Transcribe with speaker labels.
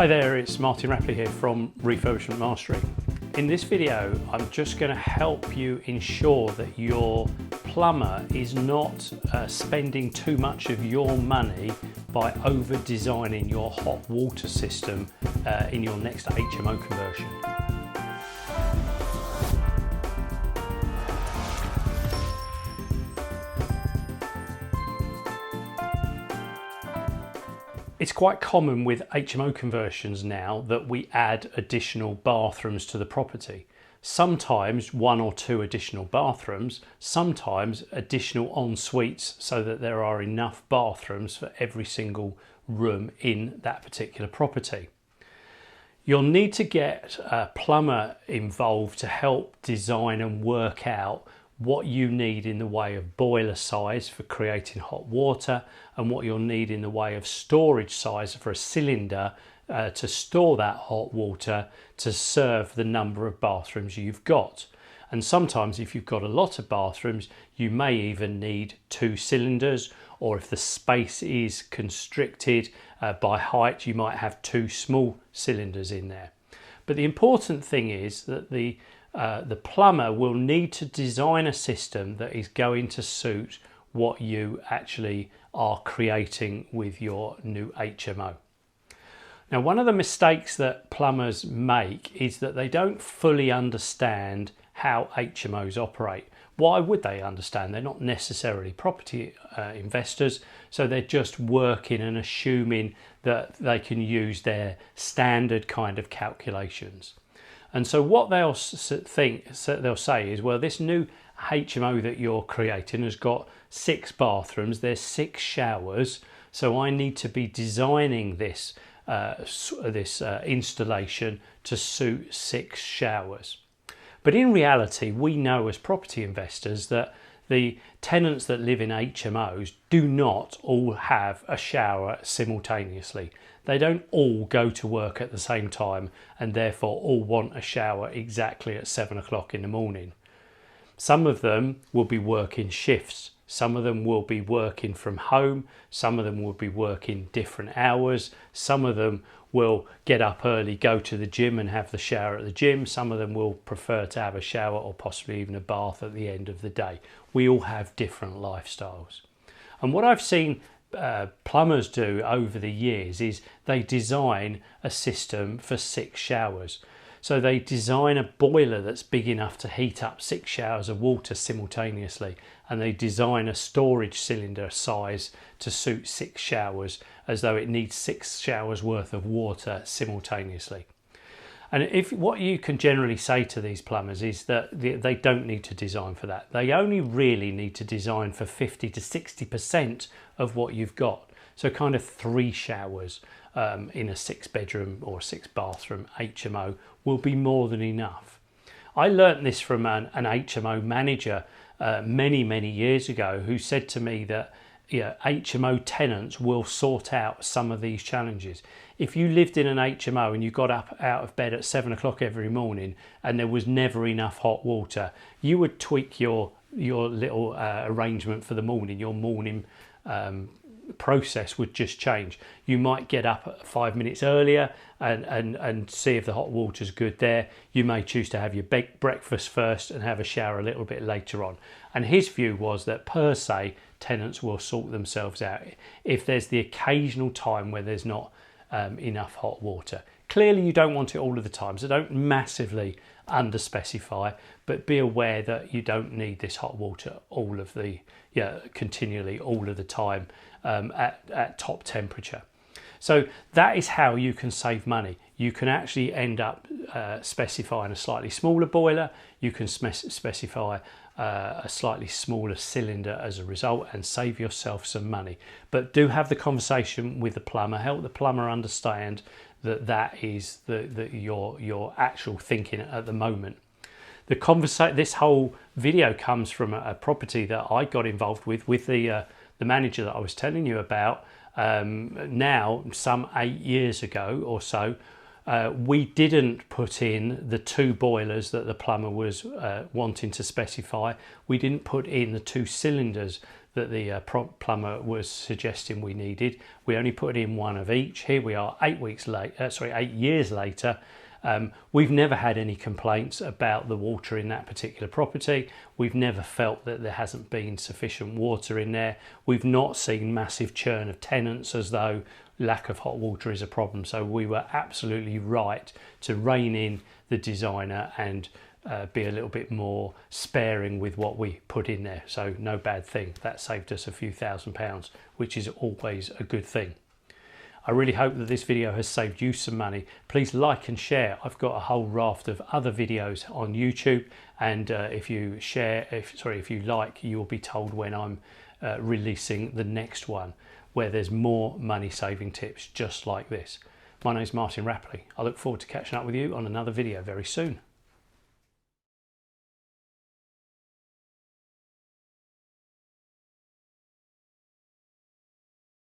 Speaker 1: Hi there, it's Martin Rapley here from Refurbishment Mastery. In this video, I'm just going to help you ensure that your plumber is not spending too much of your money by over designing your hot water system in your next HMO conversion. It's quite common with HMO conversions now that we add additional bathrooms to the property. Sometimes one or two additional bathrooms, sometimes additional en-suites so that there are enough bathrooms for every single room in that particular property. You'll need to get a plumber involved to help design and work out what you need in the way of boiler size for creating hot water and what you'll need in the way of storage size for a cylinder to store that hot water to serve the number of bathrooms you've got. And sometimes if you've got a lot of bathrooms, you may even need 2 cylinders, or if the space is constricted by height, you might have 2 small cylinders in there. But the important thing is that the plumber will need to design a system that is going to suit what you actually are creating with your new HMO. Now, one of the mistakes that plumbers make is that they don't fully understand how HMOs operate. Why would they understand? They're not necessarily property investors, so they're just working and assuming that they can use their standard kind of calculations. And so what they'll say is, well, this new HMO that you're creating has got 6 bathrooms, there's 6 showers, so I need to be designing this installation to suit 6 showers. But in reality, we know as property investors that the tenants that live in HMOs do not all have a shower simultaneously. They don't all go to work at the same time and therefore all want a shower exactly at 7 o'clock in the morning. Some of them will be working shifts. Some of them will be working from home. Some of them will be working different hours. Some of them will get up early, go to the gym and have the shower at the gym. Some of them will prefer to have a shower or possibly even a bath at the end of the day. We all have different lifestyles. And what I've seen plumbers do over the years is they design a system for 6 showers. So they design a boiler that's big enough to heat up 6 showers of water simultaneously, and they design a storage cylinder size to suit 6 showers as though it needs 6 showers worth of water simultaneously. And what you can generally say to these plumbers is that they don't need to design for that. They only really need to design for 50 to 60% of what you've got. So kind of 3 showers in a 6-bedroom or 6-bathroom HMO will be more than enough. I learnt this from an HMO manager many years ago, who said to me that HMO tenants will sort out some of these challenges. If you lived in an HMO and you got up out of bed at 7 o'clock every morning and there was never enough hot water, you would tweak your little arrangement for the morning. Your morning process would just change. You might get up 5 minutes earlier and see if the hot water's good there. You may choose to have your breakfast first and have a shower a little bit later on. And his view was that per se, tenants will sort themselves out if there's the occasional time where there's not enough hot water. Clearly you don't want it all of the time, so don't massively underspecify, but be aware that you don't need this hot water continually all of the time at top temperature. So that is how you can save money. You can actually end up specifying a slightly smaller boiler. You can specify a slightly smaller cylinder as a result and save yourself some money. But do have the conversation with the plumber. Help the plumber understand that is your actual thinking at the moment. This whole video comes from a property that I got involved with the manager that I was telling you about now some 8 years ago or so. We didn't put in the 2 boilers that the plumber was wanting to specify. We didn't put in the 2 cylinders that the plumber was suggesting we needed. We only put in one of each. Here we are 8 years later. We've never had any complaints about the water in that particular property. We've never felt that there hasn't been sufficient water in there. We've not seen massive churn of tenants as though lack of hot water is a problem. So we were absolutely right to rein in the designer and be a little bit more sparing with what we put in there. So no bad thing. That saved us a few £1,000s, which is always a good thing. I really hope that this video has saved you some money. Please like and share. I've got a whole raft of other videos on YouTube, and if you like, you'll be told when I'm releasing the next one, where there's more money saving tips just like this. My name's Martin Rapley. I look forward to catching up with you on another video very soon.